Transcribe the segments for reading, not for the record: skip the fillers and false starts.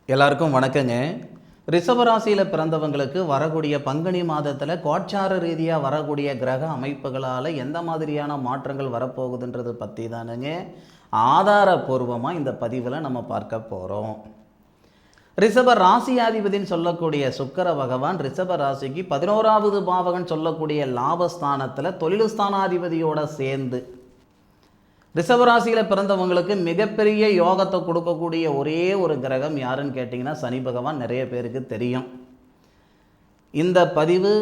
எல்லாருக்கும் வணக்கங்க. ரிஷபராசியில் பிறந்தவங்களுக்கு வரக்கூடிய பங்குனி மாதத்தில் கோச்சார ரீதியாக வரக்கூடிய கிரக அமைப்புகளால் எந்த மாதிரியான மாற்றங்கள் வரப்போகுதுன்றது பற்றி தானுங்க ஆதாரபூர்வமாக இந்த பதிவில் நம்ம பார்க்க போகிறோம். ரிஷப ராசியாதிபதினு சொல்லக்கூடிய சுக்கிர பகவான் ரிஷப ராசிக்கு 11வது பாவகன் சொல்லக்கூடிய லாபஸ்தானத்தில் தொழில் ஸ்தானாதிபதியோட சேர்ந்து ரிஷபராசியில் பிறந்தவங்களுக்கு மிகப்பெரிய யோகத்தை கொடுக்கக்கூடிய ஒரே ஒரு கிரகம் யாருன்னு கேட்டிங்கன்னா சனி பகவான். நிறைய பேருக்கு தெரியும். இந்த பதிவு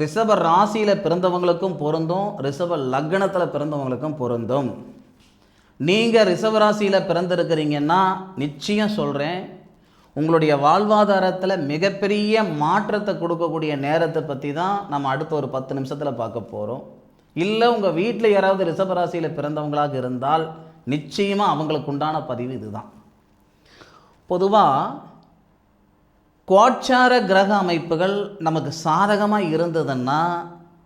ரிஷப ராசியில் பிறந்தவங்களுக்கும் பொருந்தும், ரிஷப லக்னத்தில் பிறந்தவங்களுக்கும் பொருந்தும். நீங்கள் ரிஷபராசியில் பிறந்திருக்கிறீங்கன்னா நிச்சயம் சொல்கிறேன், உங்களுடைய வாழ்வாதாரத்தில் மிகப்பெரிய மாற்றத்தை கொடுக்கக்கூடிய நேரத்தை பற்றி தான் நம்ம அடுத்த ஒரு 10 நிமிஷத்தில் பார்க்க போகிறோம். இல்லை உங்கள் வீட்டில் யாராவது ரிஷபராசியில் பிறந்தவங்களாக இருந்தால் நிச்சயமாக அவங்களுக்கு உண்டான பதிவு இதுதான். பொதுவாக கோச்சார கிரக அமைப்புகள் நமக்கு சாதகமாக இருந்ததுன்னா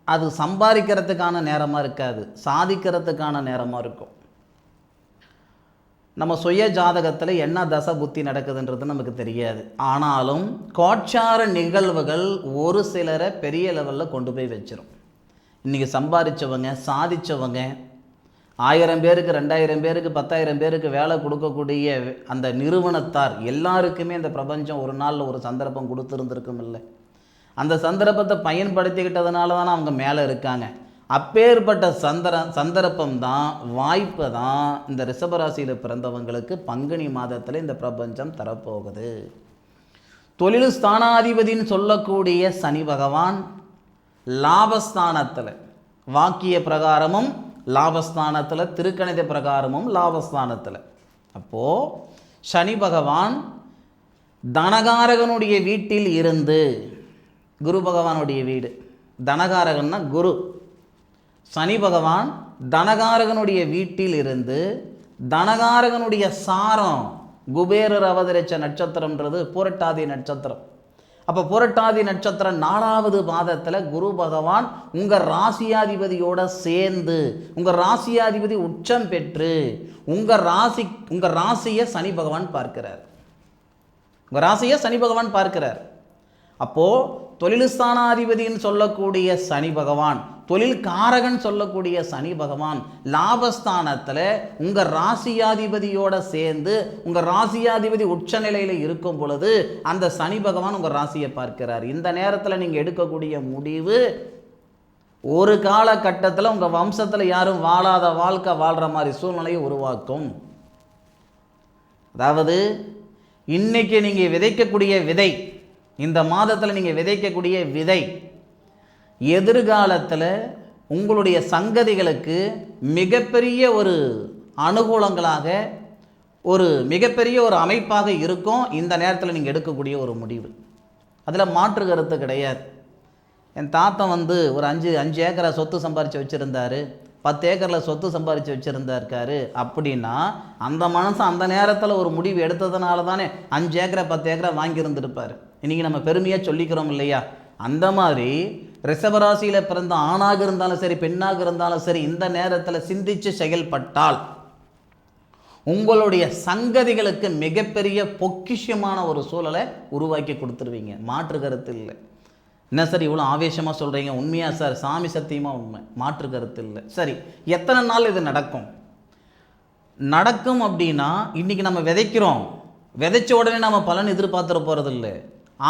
அது சம்பாதிக்கிறதுக்கான நேரமாக இருக்காது, சாதிக்கிறதுக்கான நேரமாக இருக்கும். நம்ம சுய ஜாதகத்தில் என்ன தசை புத்தி நடக்குதுன்றது நமக்கு தெரியாது. ஆனாலும் கோச்சார நிகழ்வுகள் ஒரு சிலரை பெரிய லெவலில் கொண்டு போய் வச்சிடும். இன்றைக்கி சம்பாதிச்சவங்க, சாதித்தவங்க, 1000 பேருக்கு, 2000 பேருக்கு, 10,000 பேருக்கு வேலை கொடுக்கக்கூடிய அந்த நிறுவனத்தார் எல்லாருக்குமே இந்த பிரபஞ்சம் ஒரு நாளில் ஒரு சந்தர்ப்பம் கொடுத்துருந்துருக்கும். இல்லை, அந்த சந்தர்ப்பத்தை பயன்படுத்திக்கிட்டதுனால தானே அவங்க மேலே இருக்காங்க. அப்பேற்பட்ட சந்தர்ப்பம் தான், வாய்ப்பை தான் இந்த ரிஷபராசியில் பிறந்தவங்களுக்கு பங்குனி மாதத்தில் இந்த பிரபஞ்சம் தரப்போகுது. தொழில் ஸ்தானாதிபதினு சொல்லக்கூடிய சனி பகவான் லாபஸ்தானத்தில், வாக்கிய பிரகாரமும் லாபஸ்தானத்தில், திருக்கணித பிரகாரமும் லாபஸ்தானத்தில். அப்போது சனி பகவான் தனகாரகனுடைய வீட்டில் இருந்து, குரு பகவானுடைய வீடு தனகாரகன்னா குரு, சனி பகவான் தனகாரகனுடைய வீட்டில் இருந்து தனகாரகனுடைய சாரம் குபேரர் அவதரித்த நட்சத்திரம்ன்றது புரட்டாதி நட்சத்திரம். அப்போ புரட்டாதி நட்சத்திரம் 4வது பாதத்தில் குரு பகவான் உங்கள் ராசியாதிபதியோட சேர்ந்து, உங்கள் ராசியாதிபதி உச்சம் பெற்று உங்கள் ராசியை சனி பகவான் பார்க்கிறார். உங்கள் ராசியை சனி பகவான் பார்க்கிறார். அப்போது தொழில் ஸ்தானாதிபதினு சொல்லக்கூடிய சனி பகவான், தொழில் காரகன் சொல்லக்கூடிய சனி பகவான் லாபஸ்தானத்தில் உங்கள் ராசியாதிபதியோட சேர்ந்து, உங்கள் ராசியாதிபதி உச்ச நிலையில் இருக்கும் பொழுது அந்த சனி பகவான் உங்கள் ராசியை பார்க்கிறார். இந்த நேரத்தில் நீங்கள் எடுக்கக்கூடிய முடிவு ஒரு காலகட்டத்தில் உங்கள் வம்சத்தில் யாரும் வாழாத வாழ்க்கை வாழ்கிற மாதிரி சூழ்நிலையை உருவாக்கும். அதாவது இன்னைக்கு நீங்கள் விதைக்கக்கூடிய விதை, இந்த மாதத்தில் நீங்கள் விதைக்கக்கூடிய விதை எதிர்காலத்தில் உங்களுடைய சங்கதிகளுக்கு மிகப்பெரிய ஒரு அனுகூலங்களாக, ஒரு மிகப்பெரிய ஒரு அமைப்பாக இருக்கும். இந்த நேரத்தில் நீங்கள் எடுக்கக்கூடிய ஒரு முடிவு, அதில் மாற்று கருத்து கிடையாது. என் தாத்தன் ஒரு 5 ஏக்கரை சொத்து சம்பாரித்து வச்சுருந்தார், 10 ஏக்கரில் சொத்து சம்பாரித்து வச்சுருந்தாருக்காரு அப்படின்னா அந்த மனுஷன் அந்த நேரத்தில் ஒரு முடிவு எடுத்ததுனால தானே 5 ஏக்கரை 10 ஏக்கரை வாங்கியிருந்துருப்பார். இன்றைக்கி நம்ம பெருமையாக சொல்லிக்கிறோம் இல்லையா? அந்த மாதிரி ரிஷபராசியில் பிறந்த ஆணாக இருந்தாலும் சரி, பெண்ணாக இருந்தாலும் சரி, இந்த நேரத்தில் சிந்தித்து செயல்பட்டால் உங்களுடைய சங்கதிகளுக்கு மிகப்பெரிய பொக்கிஷமான ஒரு சூழலை உருவாக்கி கொடுத்துருவீங்க. மாற்று கருத்து இல்லை. என்ன சார் இவ்வளோ ஆவேசமாக சொல்கிறீங்க? உண்மையா சார்? சாமி சத்தியமாக உண்மை, மாற்று கருத்து இல்லை. சரி, எத்தனை நாள் இது நடக்கும் அப்படின்னா, இன்றைக்கி நம்ம விதைக்கிறோம், விதைச்ச உடனே நம்ம பலன் எதிர்பார்த்துட போகிறதில்ல.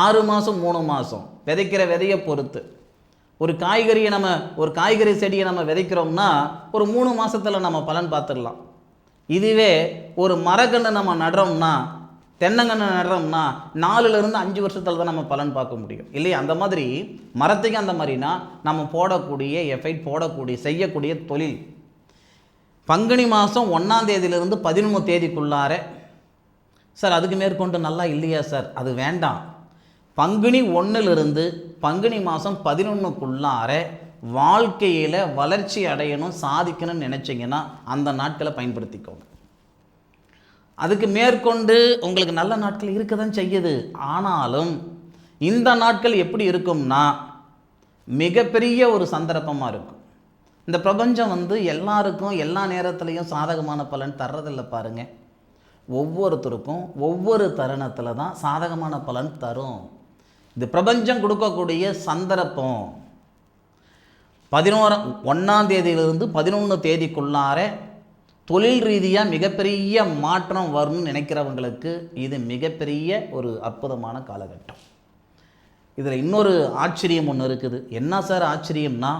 6 மாதம் 3 மாதம் விதைக்கிற விதையை பொறுத்து. ஒரு காய்கறி செடியை நம்ம விதைக்கிறோம்னா ஒரு 3 மாதத்தில் நம்ம பலன் பார்த்துடலாம். இதுவே ஒரு மரக்கன்று நம்ம நடுறோம்னா, தென்னங்கன்று நடுறோம்னா 4லேருந்து 5 வருஷத்தில் தான் நம்ம பலன் பார்க்க முடியும் இல்லையா? அந்த மாதிரி மரத்துக்கு அந்த மாதிரினா நம்ம போடக்கூடிய எஃபெக்ட், செய்யக்கூடிய தொழில் பங்குனி மாதம் 1ஆம் தேதியிலிருந்து 11 தேதிக்குள்ளார. சார் அதுக்கு மேற்கொண்டு நல்லா இல்லையா சார்? அது வேண்டாம். பங்குனி 1லிருந்து பங்குனி மாதம் 11க்குள்ளார வாழ்க்கையில் வளர்ச்சி அடையணும், சாதிக்கணும்னு நினச்சிங்கன்னா அந்த நாட்களை பயன்படுத்திக்கோங்க. அதுக்கு மேற்கொண்டு உங்களுக்கு நல்ல நாட்கள் இருக்க தான் செய்யுது. ஆனாலும் இந்த நாட்கள் எப்படி இருக்கும்னா மிகப்பெரிய ஒரு சந்தர்ப்பமாக இருக்கும். இந்த பிரபஞ்சம் எல்லாருக்கும் எல்லா நேரத்துலையும் சாதகமான பலன் தர்றதில்லை பாருங்கள். ஒவ்வொருத்தருக்கும் ஒவ்வொரு தருணத்தில் தான் சாதகமான பலன் தரும். இது பிரபஞ்சம் கொடுக்கக்கூடிய சந்தர்ப்பம். 1ஆம் தேதியிலிருந்து 11 தேதிக்குள்ளார தொழில் ரீதியாக மிகப்பெரிய மாற்றம் வரும்னு நினைக்கிறவங்களுக்கு இது மிகப்பெரிய ஒரு அற்புதமான காலகட்டம். இதில் இன்னொரு ஆச்சரியம் ஒன்று இருக்குது. என்ன சார் ஆச்சரியம்னா,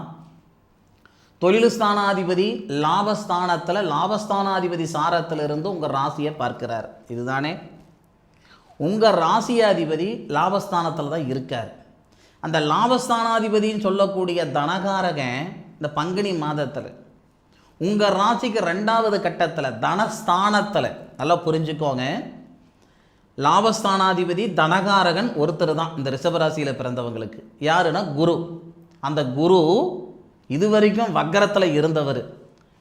தொழில் ஸ்தானாதிபதி லாபஸ்தானாதிபதி சாரத்திலிருந்து உங்கள் ராசியை பார்க்கிறார். இதுதானே, உங்கள் ராசியாதிபதி லாபஸ்தானத்தில் தான் இருக்கார். அந்த லாபஸ்தானாதிபதின்னு சொல்லக்கூடிய தனகாரகன் இந்த பங்குனி மாதத்தில் உங்கள் ராசிக்கு 2வது கட்டத்தில் தனஸ்தானத்தில், நல்லா புரிஞ்சுக்கோங்க, லாபஸ்தானாதிபதி தனகாரகன் ஒருத்தர் தான் இந்த ரிஷபராசியில் பிறந்தவங்களுக்கு. யாருன்னா குரு. அந்த குரு இதுவரைக்கும் வக்கரத்தில் இருந்தவர்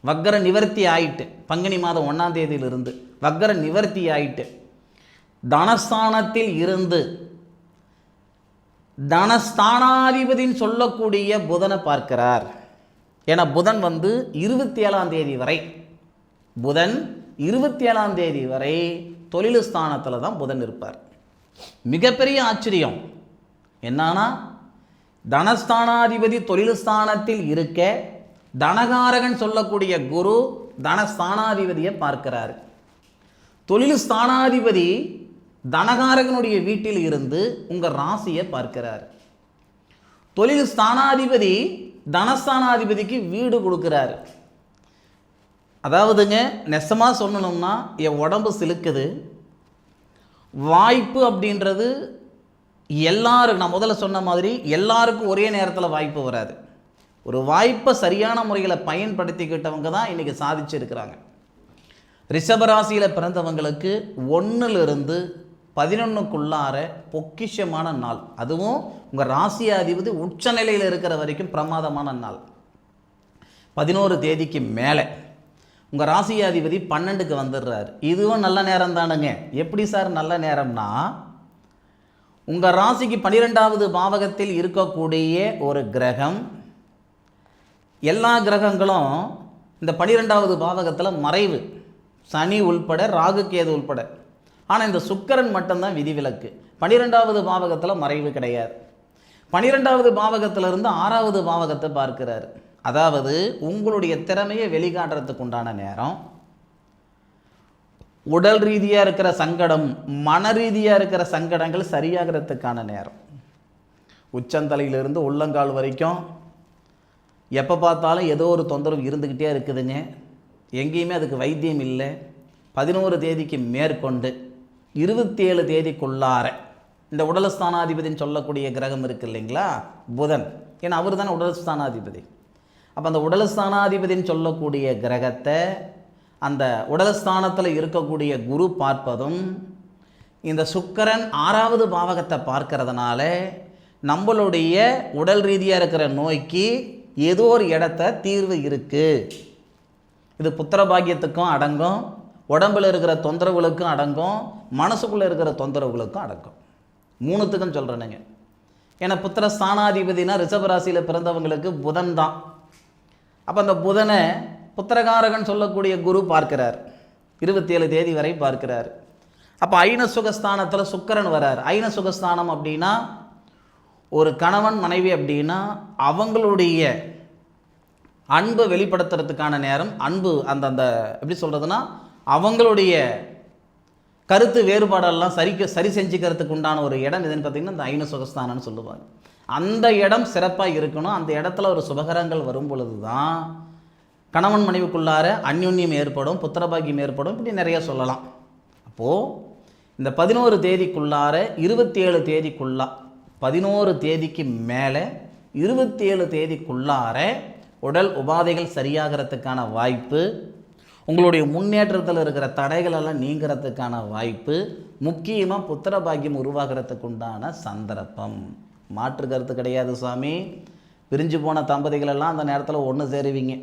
வக்கர நிவர்த்தி ஆயிட்டு, பங்குனி மாதம் 1ஆம் தேதியிலிருந்து வக்கர நிவர்த்தி ஆயிட்டு தனஸ்தானத்தில் இருந்து தனஸ்தானாதிபதின்னு சொல்லக்கூடிய புதனை பார்க்கிறார். ஏன்னா புதன் 27ஆம் தேதி வரை, புதன் 27ஆம் தேதி வரை தொழில் ஸ்தானத்தில் தான் புதன் இருப்பார். மிகப்பெரிய ஆச்சரியம் என்னன்னா, தனஸ்தானாதிபதி தொழில் ஸ்தானத்தில் இருக்க தனகாரகன் சொல்லக்கூடிய குரு தனஸ்தானாதிபதியை பார்க்கிறார். தொழில் ஸ்தானாதிபதி தனகாரகனுடைய வீட்டில் இருந்து உங்கள் ராசியை பார்க்கிறார். தொழில் ஸ்தானாதிபதி தனஸ்தானாதிபதிக்கு வீடு கொடுக்கிறார். அதாவதுங்க, நெசமாக சொல்லணும்னா என் உடம்பு சிலுக்குது. வாய்ப்பு அப்படின்றது எல்லாருக்கும், நான் முதல்ல சொன்ன மாதிரி எல்லாருக்கும் ஒரே நேரத்தில் வாய்ப்பு வராது. ஒரு வாய்ப்பை சரியான முறையில் பயன்படுத்திக்கிட்டவங்க தான் இன்றைக்கி சாதிச்சிருக்கிறாங்க. ரிஷபராசியில் பிறந்தவங்களுக்கு 1லிருந்து 11க்குள்ளார பொக்கிஷமான நாள். அதுவும் உங்கள் ராசியாதிபதி உச்சநிலையில் இருக்கிற வரைக்கும் பிரமாதமான நாள். 11 தேதிக்கு மேலே உங்கள் ராசியாதிபதி 12க்கு வந்துடுறார். இதுவும் நல்ல நேரம் தானுங்க. எப்படி சார் நல்ல நேரம்னா, உங்கள் ராசிக்கு 12வது பாவகத்தில் இருக்கக்கூடிய ஒரு கிரகம், எல்லா கிரகங்களும் இந்த 12வது பாவகத்தில் மறைவு, சனி உள்பட ராகு கேது உள்பட. ஆனால் இந்த சுக்கிரன் மட்டும்தான் விதிவிலக்கு. 12வது பாவகத்தில் மறைவு கிடையாது. 12வது பாவகத்திலிருந்து 6வது பாவகத்தை பார்க்கிறார். அதாவது உங்களுடைய திறமையை வெளிக்காட்டுறதுக்கு உண்டான நேரம், உடல் ரீதியாக இருக்கிற சங்கடம், மன ரீதியாக இருக்கிற சங்கடங்கள் சரியாகிறதுக்கான நேரம். உச்சந்தலையிலிருந்து உள்ளங்கால் வரைக்கும் எப்போ பார்த்தாலும் ஏதோ ஒரு தொந்தரவு இருந்துக்கிட்டே இருக்குதுங்க. எங்கேயுமே அதுக்கு வைத்தியம் இல்லை. 11 தேதிக்கு மேற்கொண்டு 27 தேதிக்குள்ளார இந்த உடல்ஸ்தானாதிபதினு சொல்லக்கூடிய கிரகம் இருக்குது இல்லைங்களா, புதன். ஏன்னா அவர் தானே உடல்ஸ்தானாதிபதி. அப்போ அந்த உடல்ஸ்தானாதிபதினு சொல்லக்கூடிய கிரகத்தை அந்த உடல்ஸ்தானத்தில் இருக்கக்கூடிய குரு பார்ப்பதும், இந்த சுக்கிரன் 6வது பாவகத்தை பார்க்கறதுனால நம்மளுடைய உடல் ரீதியாக இருக்கிற நோய்க்கு ஏதோ ஒரு இடத்த தீர்வு இருக்குது. இது புத்திர பாக்கியத்துக்கும் அடங்கும், உடம்பில் இருக்கிற தொந்தரவுகளுக்கும் அடங்கும், மனசுக்குள்ளே இருக்கிற தொந்தரவுகளுக்கும் அடங்கும். 3த்துக்கும் சொல்கிறேனுங்க. ஏன்னா புத்திர ஸ்தானாதிபதினா ரிஷபராசியில் பிறந்தவங்களுக்கு புதன் தான். அப்போ அந்த புதனை புத்திரகாரகன் சொல்லக்கூடிய குரு பார்க்கிறார். 27 தேதி வரை பார்க்கிறார். அப்போ ஐன சுகஸ்தானத்தில் சுக்கிரன் வரார். ஐன சுகஸ்தானம் அப்படின்னா ஒரு கணவன் மனைவி அப்படின்னா அவங்களுடைய அன்பை வெளிப்படுத்துறதுக்கான நேரம். அன்பு அந்த அந்த எப்படி சொல்கிறதுனா, அவங்களுடைய கருத்து வேறுபாடெல்லாம் சரி செஞ்சுக்கிறதுக்கு உண்டான ஒரு இடம் எதுன்னு பார்த்திங்கன்னா இந்த ஐன சுகஸ்தானம்னு சொல்லுவாங்க. அந்த இடம் சிறப்பாக இருக்கணும். அந்த இடத்துல ஒரு சுபகரங்கள் வரும் பொழுது தான் கணவன் மனைவிக்குள்ளார அந்யோன்யம் ஏற்படும், புத்திரபாகியம் ஏற்படும், இப்படி நிறைய சொல்லலாம். அப்போது இந்த 11 தேதிக்குள்ளார 27 தேதிக்குள்ளா 11 தேதிக்கு மேலே 27 தேதிக்குள்ளார உடல் உபாதைகள் சரியாகிறதுக்கான வாய்ப்பு, உங்களுடைய முன்னேற்றத்தில் இருக்கிற தடைகளெல்லாம் நீங்கிறதுக்கான வாய்ப்பு, முக்கியமாக புத்திர பாக்கியம் உருவாகிறதுக்கு உண்டான சந்தர்ப்பம். மாற்று கருத்து கிடையாது சாமி. பிரிஞ்சு போன தம்பதிகளெல்லாம் அந்த நேரத்தில் ஒன்று சேருவீங்க.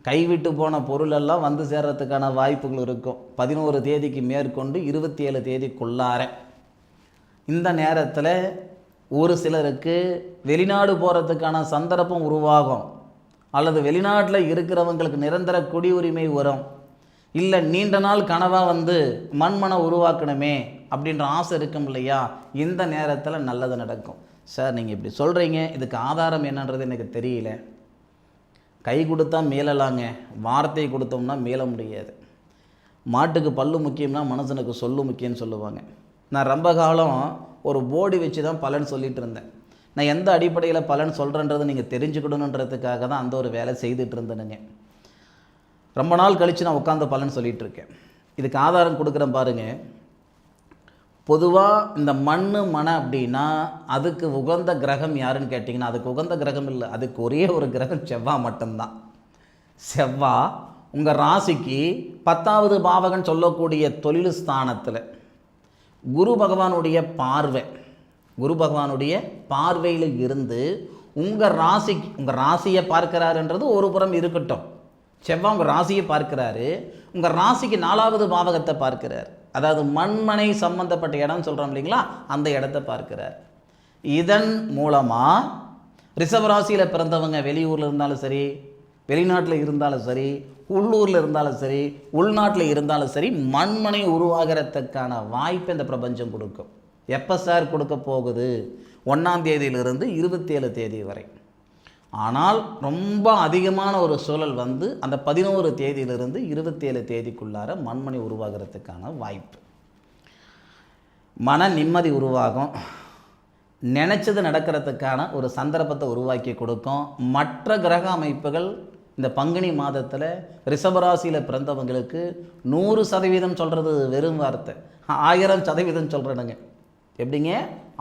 கைவிட்டு போன பொருளெல்லாம் வந்து சேர்றதுக்கான வாய்ப்புகள் இருக்கும். 11 தேதிக்கு மேற்கொண்டு 27 தேதிக்குள்ளார இந்த நேரத்தில் ஒரு சிலருக்கு வெளிநாடு போகிறதுக்கான சந்தர்ப்பம் உருவாகும், அல்லது வெளிநாட்டில் இருக்கிறவங்களுக்கு நிரந்தர குடியுரிமை வரும். இல்லை நீண்ட நாள் கனவாக வந்து மண்மனை உருவாக்கணுமே அப்படின்ற ஆசை இருக்கும் இல்லையா, இந்த நேரத்தில் நல்லது நடக்கும். சார் நீங்கள் இப்படி சொல்கிறீங்க, இதுக்கு ஆதாரம் என்னன்றது எனக்கு தெரியல. கை கொடுத்தா மீளலாங்க, வார்த்தை கொடுத்தோம்னா மீள முடியாது. மாட்டுக்கு பல்லு முக்கியம்னா மனுஷனுக்கு சொல்லு முக்கியம்னு சொல்லுவாங்க. நான் ரொம்ப காலம் ஒரு போர்டு வச்சு தான் பலன் சொல்லிகிட்டு இருந்தேன். நான் எந்த அடிப்படையில் பலன் சொல்கிறேன்றது நீங்கள் தெரிஞ்சுக்கணுன்றதுக்காக தான் அந்த ஒரு வேலை செய்துட்டு இருந்தேனுங்க. ரொம்ப நாள் கழித்து நான் உட்காந்து பலன் சொல்லிகிட்டு இருக்கேன். இதுக்கு ஆதாரம் கொடுக்குறேன் பாருங்கள். பொதுவாக இந்த மனை அப்படின்னா அதுக்கு உகந்த கிரகம் யாருன்னு கேட்டிங்கன்னா, அதுக்கு உகந்த கிரகம் இல்லை, அதுக்கு ஒரே ஒரு கிரகம் செவ்வாய் மட்டும்தான். செவ்வாய் உங்கள் ராசிக்கு 10வது பாவகன் சொல்லக்கூடிய தொழில் ஸ்தானத்தில் குரு பகவானுடைய பார்வையில் இருந்து உங்கள் ராசியை பார்க்கிறாருன்றது ஒரு புறம் இருக்கட்டும். செவ்வாய் உங்கள் ராசியை பார்க்கிறாரு, உங்கள் ராசிக்கு 4வது பாவகத்தை பார்க்கிறார். அதாவது மண்மனை சம்பந்தப்பட்ட இடம் சொல்கிறோம் இல்லைங்களா, அந்த இடத்த பார்க்கிறார். இதன் மூலமாக ரிஷபராசியில் பிறந்தவங்க வெளியூரில் இருந்தாலும் சரி, வெளிநாட்டில் இருந்தாலும் சரி, உள்ளூரில் இருந்தாலும் சரி, உள்நாட்டில் இருந்தாலும் சரி, மண்மனை உருவாகிறதுக்கான வாய்ப்பை இந்த பிரபஞ்சம் கொடுக்கும். எப்போ சார் கொடுக்க போகுது? 1ஆம் தேதியிலிருந்து 27 தேதி வரை. ஆனால் ரொம்ப அதிகமான ஒரு சூழல் வந்து அந்த 11 தேதியிலிருந்து 27 தேதிக்குள்ளார மண்மனை உருவாகிறதுக்கான வாய்ப்பு. மன நிம்மதி உருவாகும், நினச்சது நடக்கிறதுக்கான ஒரு சந்தர்ப்பத்தை உருவாக்கி கொடுக்கும். மற்ற கிரக அமைப்புகள் இந்த பங்குனி மாதத்தில் ரிஷபராசியில் பிறந்தவங்களுக்கு 100% சொல்கிறது வெறும் வார்த்தை, 1000% சொல்கிறேனுங்க. எப்படிங்க?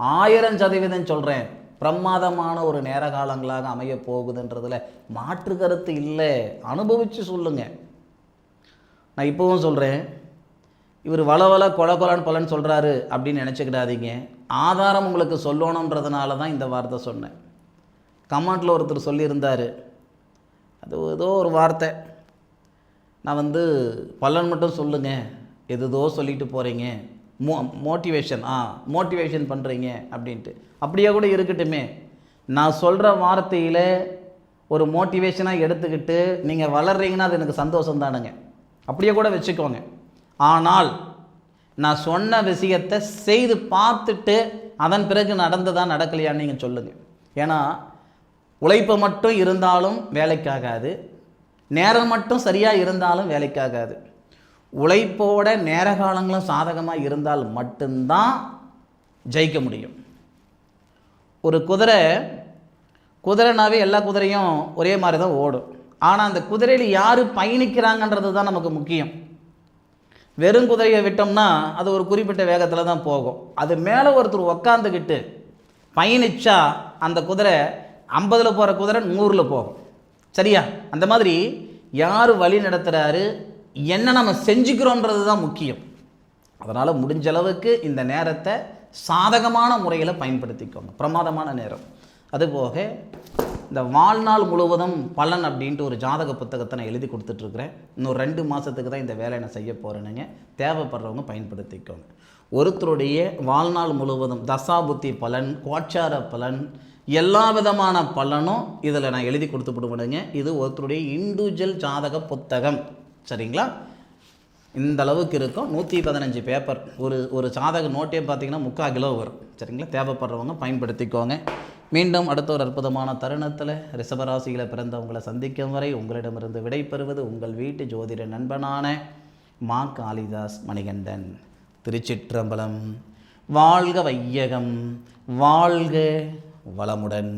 1000% சொல்கிறேன். பிரமாதமான ஒரு நேர காலங்களாக அமைய போகுதுன்றதில் மாற்று கருத்து இல்லை. அனுபவித்து சொல்லுங்க. நான் இப்போவும் சொல்கிறேன், இவர் வள கொலன்னு பலன் சொல்கிறாரு அப்படின்னு நினச்சிக்கிடாதீங்க. ஆதாரம் உங்களுக்கு சொல்லணுன்றதுனால தான் இந்த வார்த்தை சொன்னேன். கமெண்ட்டில் ஒருத்தர் சொல்லியிருந்தார், அது ஏதோ ஒரு வார்த்தை, நான் வந்து பலன் மட்டும் சொல்லுங்க, எதுதோ சொல்லிட்டு போகிறீங்க, மோட்டிவேஷன் பண்ணுறீங்க அப்படின்ட்டு. அப்படியே கூட இருக்கட்டுமே, நான் சொல்கிற வார்த்தையில் ஒரு மோட்டிவேஷனாக எடுத்துக்கிட்டு நீங்கள் வளர்றீங்கன்னா அது எனக்கு சந்தோஷம் தானுங்க. அப்படியே கூட வச்சுக்கோங்க. ஆனால் நான் சொன்ன விஷயத்தை செய்து பார்த்துட்டு அதன் பிறகு நடந்ததா நடக்கலையான்னு நீங்கள் சொல்லுங்கள். ஏன்னா உழைப்பு மட்டும் இருந்தாலும் வேலைக்காகாது, நேரம் மட்டும் சரியாக இருந்தாலும் வேலைக்காகாது. உழைப்போட நேர காலங்களும் சாதகமாக இருந்தால் மட்டும்தான் ஜெயிக்க முடியும். ஒரு குதிரைனாவே எல்லா குதிரையும் ஒரே மாதிரி தான் ஓடும். ஆனால் அந்த குதிரையில் யார் பயணிக்கிறாங்கன்றது தான் நமக்கு முக்கியம். வெறும் குதிரையை விட்டோம்னா அது ஒரு குறிப்பிட்ட வேகத்தில் தான் போகும். அது மேலே ஒருத்தர் உக்காந்துக்கிட்டு பயணிச்சா அந்த குதிரை 50ல் போகிற குதிரை 100ல் போகும். சரியா? அந்த மாதிரி யார் வழி நடத்துகிறாரு, என்ன நம்ம செஞ்சுக்கிறோன்றது தான் முக்கியம். அதனால் முடிஞ்ச அளவுக்கு இந்த நேரத்தை சாதகமான முறையில் பயன்படுத்திக்கோங்க. பிரமாதமான நேரம். அதுபோக இந்த வாழ்நாள் முழுவதும் பலன் அப்படின்ட்டு ஒரு ஜாதக புத்தகத்தை நான் எழுதி கொடுத்துட்ருக்குறேன். இன்னும் 2 மாதத்துக்கு தான் இந்த வேலையை நான் செய்ய போகிறேனுங்க. தேவைப்படுறவங்க பயன்படுத்திக்கோங்க. ஒருத்தருடைய வாழ்நாள் முழுவதும் தசாபுத்தி பலன், கோச்சார பலன், எல்லா விதமான பலனும் இதில் நான் எழுதி கொடுத்துவிடுவேனுங்க. இது ஒருத்தருடைய இண்டிவிஜுவல் ஜாதக புத்தகம். சரிங்களா? இந்த அளவுக்கு இருக்கும். 115 பேப்பர். ஒரு ஜாதக நோட்டே பார்த்திங்கன்னா 3/4 கிலோ வரும். சரிங்களா? தேவைப்படுறவங்க பயன்படுத்திக்கோங்க. மீண்டும் அடுத்த ஒரு அற்புதமான தருணத்தில் ரிஷபராசியில் பிறந்தவங்களை சந்திக்கும் வரை உங்களிடமிருந்து விடை பெறுவது உங்கள் வீட்டு ஜோதிட நண்பனான மா காளிதாஸ் மணிகண்டன். திருச்சிற்றம்பலம். வாழ்க வையகம், வாழ்க வளமுடன்.